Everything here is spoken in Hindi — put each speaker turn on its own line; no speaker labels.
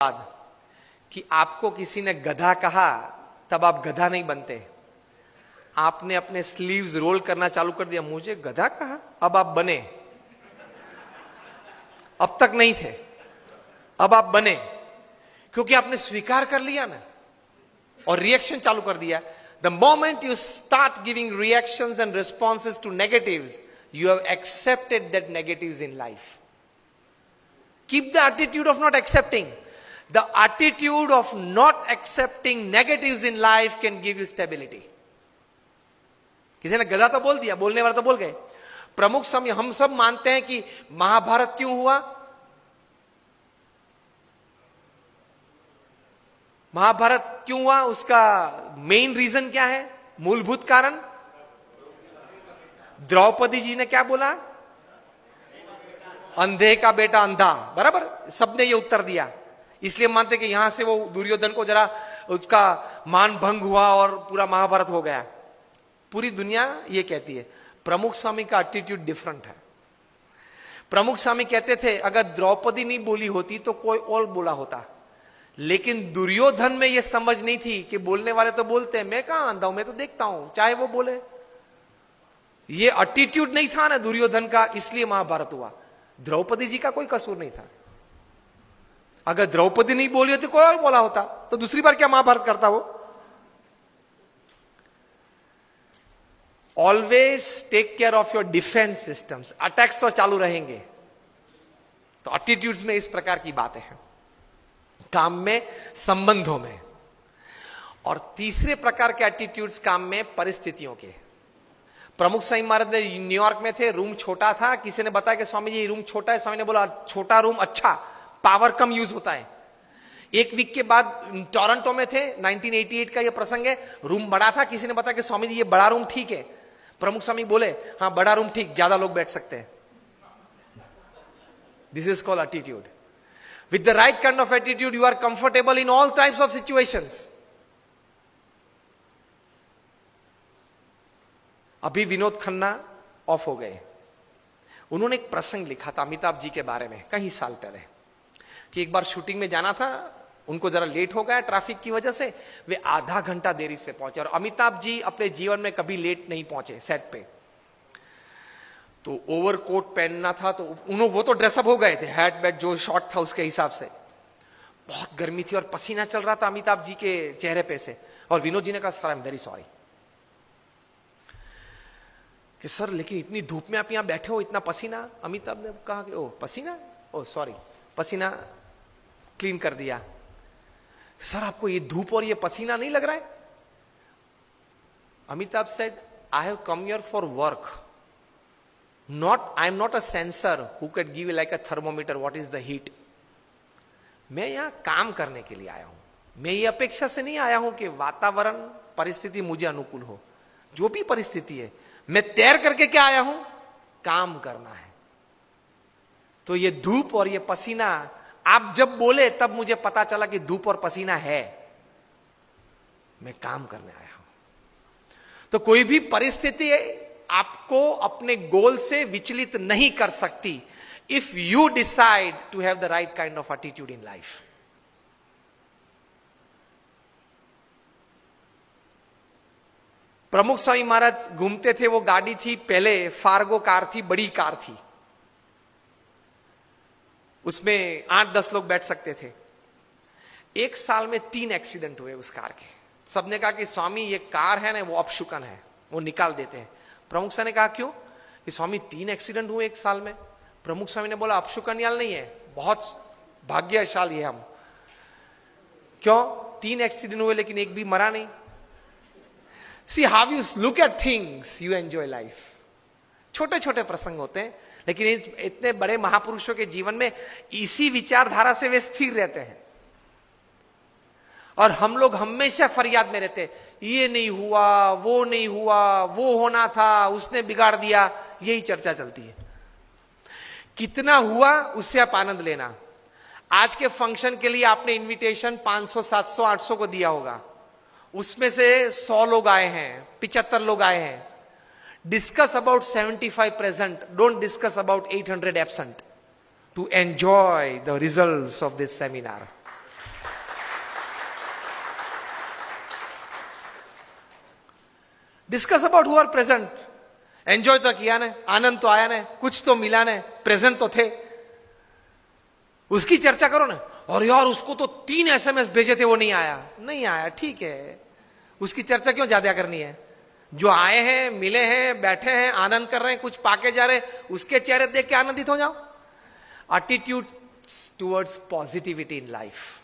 बाद कि आपको किसी ने गधा कहा तब आप गधा नहीं बनते। आपने अपने स्लीव्स रोल करना चालू कर दिया, मुझे गधा कहा, अब आप बने। अब तक नहीं थे, अब आप बने, क्योंकि आपने स्वीकार कर लिया ना और रिएक्शन चालू कर दिया। The moment you start giving reactions and responses to negatives, you have accepted that negatives in life. Keep the attitude of not accepting. The attitude of not accepting negatives in life can give you stability. किसी ने गधा तो बोल दिया, बोलने वाला तो बोल गए। प्रमुख समय हम सब मानते हैं कि महाभारत क्यों हुआ? महाभारत क्यों हुआ? उसका मेन रीजन क्या है? मूलभूत कारण द्रौपदी जी ने क्या बोला? अंधे का बेटा अंधा। बराबर, सबने ये उत्तर दिया। इसलिए मानते कि यहां से वो दुर्योधन को जरा उसका मान भंग हुआ और पूरा महाभारत हो गया। पूरी दुनिया ये कहती है। प्रमुख स्वामी का एटीट्यूड डिफरेंट है। प्रमुख स्वामी कहते थे अगर द्रौपदी नहीं बोली होती तो कोई और बोला होता, लेकिन दुर्योधन में यह समझ नहीं थी कि बोलने वाले तो बोलते हैं, मैं कहां अंधा हूं, मैं तो देखता हूं, चाहे वो बोले। ये एटीट्यूड नहीं था ना दुर्योधन का, इसलिए महाभारत हुआ। द्रौपदी जी का कोई कसूर नहीं था। अगर द्रौपदी नहीं बोली होती कोई और बोला होता तो दूसरी बार क्या महाभारत करता वो? Always take care of your defence systems. Attacks तो चालू रहेंगे। तो एटीट्यूड्स में इस प्रकार की बातें हैं, काम में, संबंधों में। और तीसरे प्रकार के एटीट्यूड्स काम में, परिस्थितियों के। प्रमुख स्वामी महाराज ने न्यूयॉर्क में थे, रूम छोटा था। किसी ने बताया कि स्वामी जी रूम छोटा है। स्वामी ने बोला छोटा रूम अच्छा, पावर कम यूज होता है। एक वीक के बाद टोरंटो में थे, 1988 का ये प्रसंग है। रूम बड़ा था। किसी ने बताया कि स्वामी जी ये बड़ा रूम ठीक है। प्रमुख स्वामी बोले हाँ बड़ा रूम ठीक, ज्यादा लोग बैठ सकते हैं। This is called attitude. With the right kind of attitude you are comfortable in all types of situations. अभी विनोद खन्ना ऑफ हो गए। उन्होंने एक प्रसंग लिखा था अमिताभ जी के बारे में कई साल पहले, कि एक बार शूटिंग में जाना था, उनको जरा लेट हो गया ट्रैफिक की वजह से, वे आधा घंटा देरी से पहुंचे। और अमिताभ जी अपने जीवन में कभी लेट नहीं पहुंचे सेट पे। तो ओवरकोट पहनना था, तो वो तो ड्रेसअप हो गए थे, हैट बैट जो शॉर्ट था उसके हिसाब से। बहुत गर्मी थी और पसीना चल रहा था अमिताभ जी के चेहरे पे से। और विनोद जी ने कहा sir I am very sorry कि सर लेकिन इतनी धूप में आप यहां बैठे हो, इतना पसीना। अमिताभ ने कहा कि ओ पसीना, ओ सॉरी, पसीना क्लीन कर दिया। सर आपको ये धूप और ये पसीना नहीं लग रहा है? Amitabh said I have come here for work, not I am not a sensor who can give like a thermometer what is the heat. मैं यहां काम करने के लिए आया हूं। मैं ये अपेक्षा से नहीं आया हूं कि वातावरण परिस्थिति मुझे अनुकूल हो। जो भी परिस्थिति है, मैं तैर करके क्या आया हूं? काम करना है। तो ये धूप और ये पसीना, आप जब बोले तब मुझे पता चला कि धूप और पसीना है, मैं काम करने आया हूं। तो कोई भी परिस्थिति आपको अपने गोल से विचलित नहीं कर सकती, if you decide to have the right kind of attitude in life. Pramukh Swami महाराज घूमते थे, वो गाड़ी थी पहले फार्गो कार थी, बड़ी कार थी, उसमें 8-10 लोग बैठ सकते थे। एक साल में 3 एक्सीडेंट हुए उस कार के। सबने कहा कि स्वामी ये कार है ना वो अपशुकन है, वो निकाल देते हैं। प्रमुख स्वामी ने कहा क्यों? कि स्वामी 3 एक्सीडेंट हुए एक साल में। प्रमुख स्वामी ने बोला अपशुकन याल नहीं है, बहुत भाग्यशाली है हम। क्यों? 3 एक्सीडेंट हुए लेकिन एक भी मरा नहीं। See how you look at things, you enjoy life. छोटे छोटे प्रसंग होते हैं, लेकिन इतने बड़े महापुरुषों के जीवन में इसी विचारधारा से वे स्थिर रहते हैं। और हम लोग हमेशा फरियाद में रहते, ये नहीं हुआ, वो नहीं हुआ, वो होना था, उसने बिगाड़ दिया, यही चर्चा चलती है। कितना हुआ उससे आप आनंद लेना। आज के फंक्शन के लिए आपने इनविटेशन 500, 700, 800 को दिया होगा, उसमें से 100 लोग आए हैं, 75 लोग आए हैं। Discuss about 75 present, don't discuss about 800 absent to enjoy the results of this seminar. Discuss about who are present. Enjoy तो किया ने, आनंद तो आया ने, कुछ तो मिला ने, प्रेजेंट तो थे, उसकी चर्चा करो ना. और यार उसको तो 3 SMS भेजे थे, वो नहीं आया. नहीं आया, ठीक है, उसकी चर्चा क्यों ज्यादा करनी है. जो आए हैं, मिले हैं, बैठे हैं, आनंद कर रहे हैं, कुछ पाके जा रहे हैं, उसके चेहरे देख के आनंदित हो जाओ. Attitude towards positivity in life.